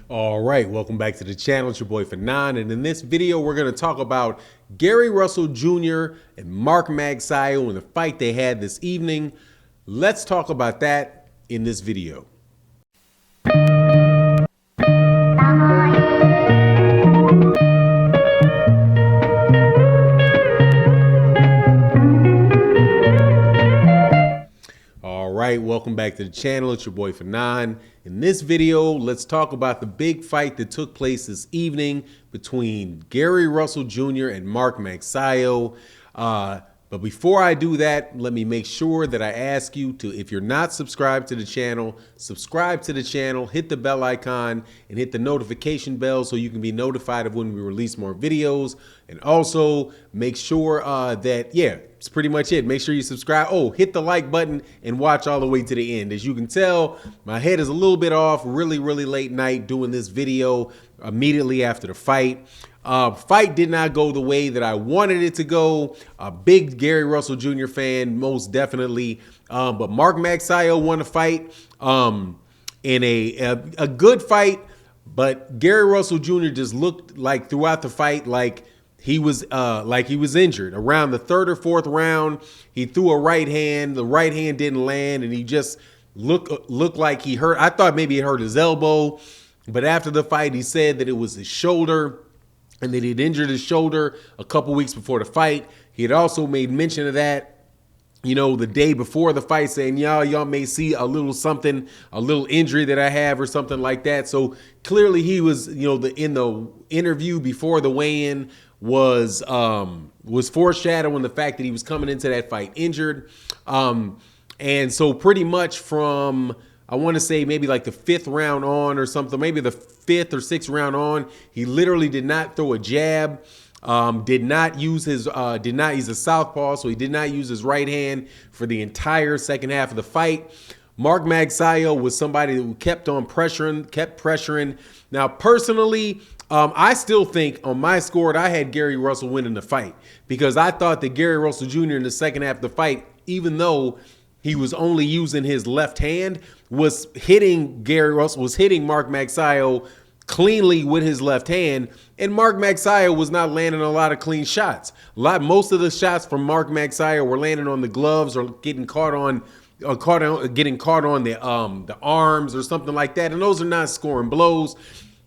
All right, welcome back to the channel. It's your boy Fanon, and in this video, we're going to talk about Gary Russell Jr. and Mark Magsayo and the fight they had this evening. Let's talk about that in this video. All right, welcome back to the channel. It's your boy Fanon. In this video, let's talk about the big fight that took place this evening between Gary Russell Jr. and Mark Magsayo. But before I do that, let me make sure that I ask you to, if you're not subscribed to the channel, subscribe to the channel, hit the bell icon, and hit the notification bell so you can be notified of when we release more videos. And also make sure it's pretty much it. Make sure you subscribe. Oh, hit the like button and watch all the way to the end. As you can tell, my head is a little bit off. Really late night doing this video immediately after the fight. Fight did not go the way that I wanted it to go. A big Gary Russell Jr. fan, most definitely. But Mark Magsayo won the fight in a good fight. But Gary Russell Jr. just looked like throughout the fight like he was injured. Around the third or fourth round, he threw a right hand. The right hand didn't land, and he just looked like he hurt. I thought maybe he hurt his elbow, but after the fight, he said that it was his shoulder, and that he'd injured his shoulder a couple weeks before the fight. He had also made mention of that, the day before the fight, saying, y'all may see a little something, a little injury that I have or something like that. So clearly he was, in the interview before the weigh-in was foreshadowing the fact that he was coming into that fight injured. And so pretty much from, I want to say maybe like the fifth round on or something, maybe the fifth or sixth round on, he literally did not throw a jab, did not use he's a southpaw, so he did not use his right hand for the entire second half of the fight. Mark Magsayo was somebody who kept pressuring. Now, personally, I still think on my score, I had Gary Russell winning the fight because I thought that Gary Russell Jr. in the second half of the fight, even though he was only using his left hand, was hitting Mark Magsayo cleanly with his left hand, and Mark Magsayo was not landing a lot of clean shots. Most of the shots from Mark Magsayo were landing on the gloves or getting caught on the arms or something like that, and those are not scoring blows.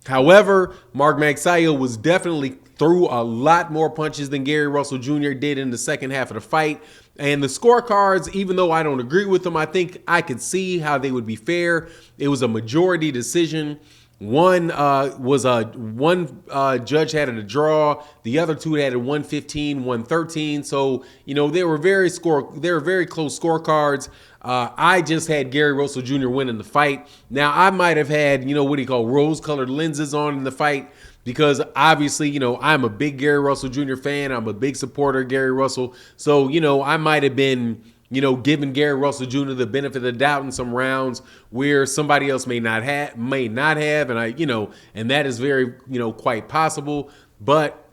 However, Mark Magsayo was definitely threw a lot more punches than Gary Russell Jr. did in the second half of the fight. And the scorecards, even though I don't agree with them, I think I could see how they would be fair. It was a majority decision. One judge had it a draw. The other two had it 115, 113. So, they were very close scorecards. I just had Gary Russell Jr. winning the fight. Now, I might have had, rose-colored lenses on in the fight because obviously, I'm a big Gary Russell Jr. fan. I'm a big supporter of Gary Russell. So, I might have been, giving Gary Russell Jr. the benefit of the doubt in some rounds where somebody else may not have, and that is very, quite possible. But,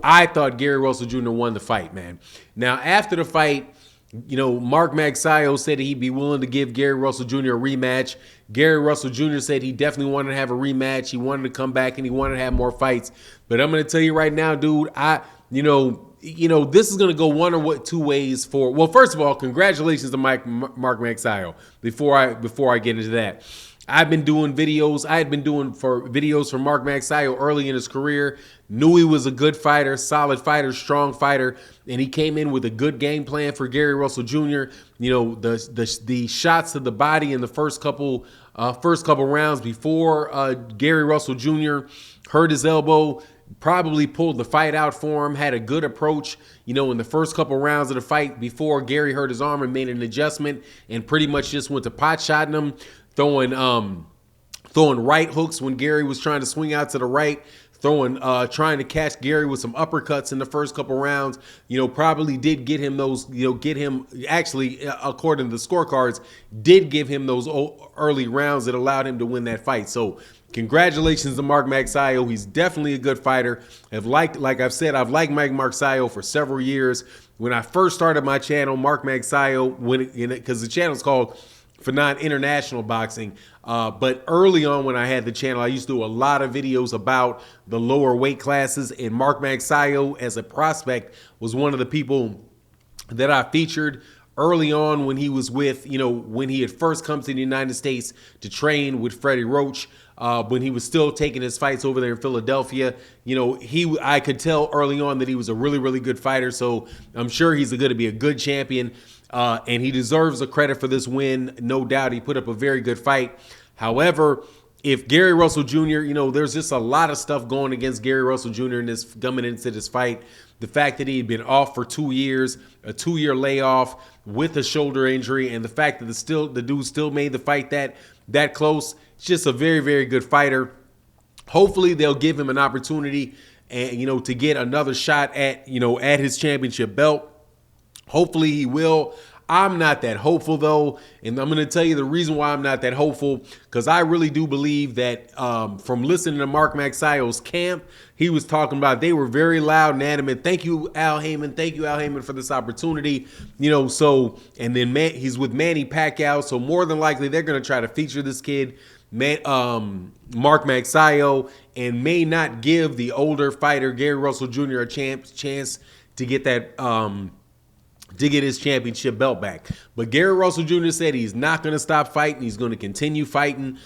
I thought Gary Russell Jr. won the fight, man. Now, after the fight, Mark Magsayo said he'd be willing to give Gary Russell Jr. a rematch. Gary Russell Jr. said he definitely wanted to have a rematch. He wanted to come back and he wanted to have more fights. But I'm going to tell you right now, dude, this is going to go one or two ways for, well, first of all, congratulations to Mark Magsayo before I get into that. I've been doing videos. I had been doing videos for Mark Magsayo early in his career. Knew he was a good fighter, solid fighter, strong fighter, and he came in with a good game plan for Gary Russell Jr. The shots to the body in the first couple rounds before Gary Russell Jr. hurt his elbow, probably pulled the fight out for him, had a good approach, in the first couple rounds of the fight before Gary hurt his arm and made an adjustment and pretty much just went to pot shotting him, throwing right hooks when Gary was trying to swing out to the right, trying to catch Gary with some uppercuts in the first couple rounds, probably did get him those, actually, according to the scorecards, did give him those early rounds that allowed him to win that fight. So congratulations to Mark Magsayo. He's definitely a good fighter. Like I've said, I've liked Mark Magsayo for several years. When I first started my channel, Mark Magsayo, because the channel's called for non-international boxing. But early on when I had the channel, I used to do a lot of videos about the lower weight classes, and Mark Magsayo as a prospect was one of the people that I featured early on when he was with, when he had first come to the United States to train with Freddie Roach, when he was still taking his fights over there in Philadelphia. I could tell early on that he was a really, really good fighter. So I'm sure he's going to be a good champion. And he deserves the credit for this win. No doubt he put up a very good fight. However, if Gary Russell Jr., there's just a lot of stuff going against Gary Russell Jr. coming into this fight. The fact that he had been off for 2 years, a 2-year layoff with a shoulder injury, and the fact that the dude still made the fight that close. It's just a very, very good fighter. Hopefully they'll give him an opportunity and to get another shot at his championship belt. Hopefully he will. I'm not that hopeful, though, and I'm going to tell you the reason why I'm not that hopeful, because I really do believe that from listening to Mark Magsayo's camp, he was talking about they were very loud and adamant. Thank you, Al Heyman. Thank you, Al Heyman, for this opportunity. And then he's with Manny Pacquiao, so more than likely they're going to try to feature this kid, Mark Magsayo, and may not give the older fighter, Gary Russell Jr., a chance to get that to get his championship belt back. But Gary Russell Jr. said he's not going to stop fighting. He's going to continue fighting.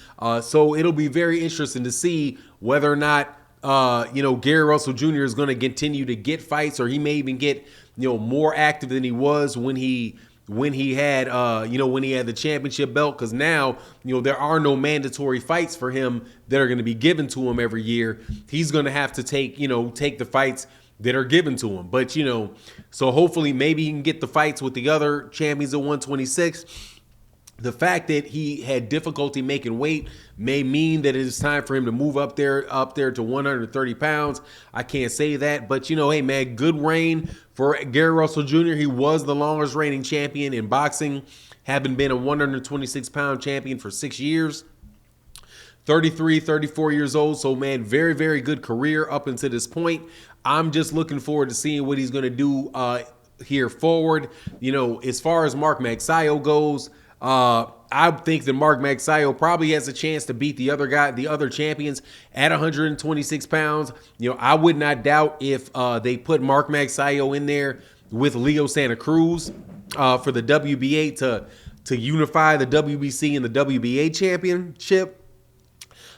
So it'll be very interesting to see whether or not, Gary Russell Jr. is going to continue to get fights, or he may even get, more active than he was when he had the championship belt. Because now, there are no mandatory fights for him that are going to be given to him every year. He's going to have to take the fights that are given to him. But, so hopefully maybe he can get the fights with the other champions at 126. The fact that he had difficulty making weight may mean that it is time for him to move up there to 130 pounds. I can't say that, but hey man, good reign for Gary Russell Jr. He was the longest reigning champion in boxing, having been a 126 pound champion for 6 years. 33, 34 years old. So, man, very, very good career up until this point. I'm just looking forward to seeing what he's going to do here forward. As far as Mark Magsayo goes, I think that Mark Magsayo probably has a chance to beat the other champions at 126 pounds. I would not doubt if they put Mark Magsayo in there with Leo Santa Cruz for the WBA to unify the WBC and the WBA championship.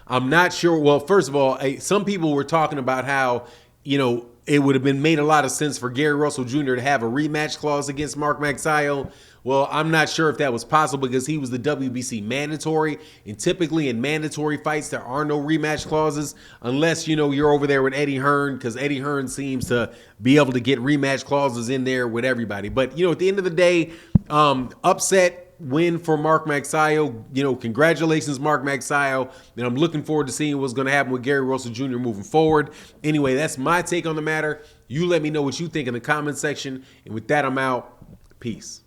I'm not sure. Well, first of all, some people were talking about how, it would have been made a lot of sense for Gary Russell Jr. to have a rematch clause against Mark Magsayo. Well, I'm not sure if that was possible because he was the WBC mandatory. And typically in mandatory fights, there are no rematch clauses unless, you're over there with Eddie Hearn, because Eddie Hearn seems to be able to get rematch clauses in there with everybody. But, at the end of the day, upset win for Mark Magsayo. Congratulations, Mark Magsayo. And I'm looking forward to seeing what's going to happen with Gary Russell Jr. moving forward. Anyway, that's my take on the matter. You let me know what you think in the comment section. And with that, I'm out. Peace.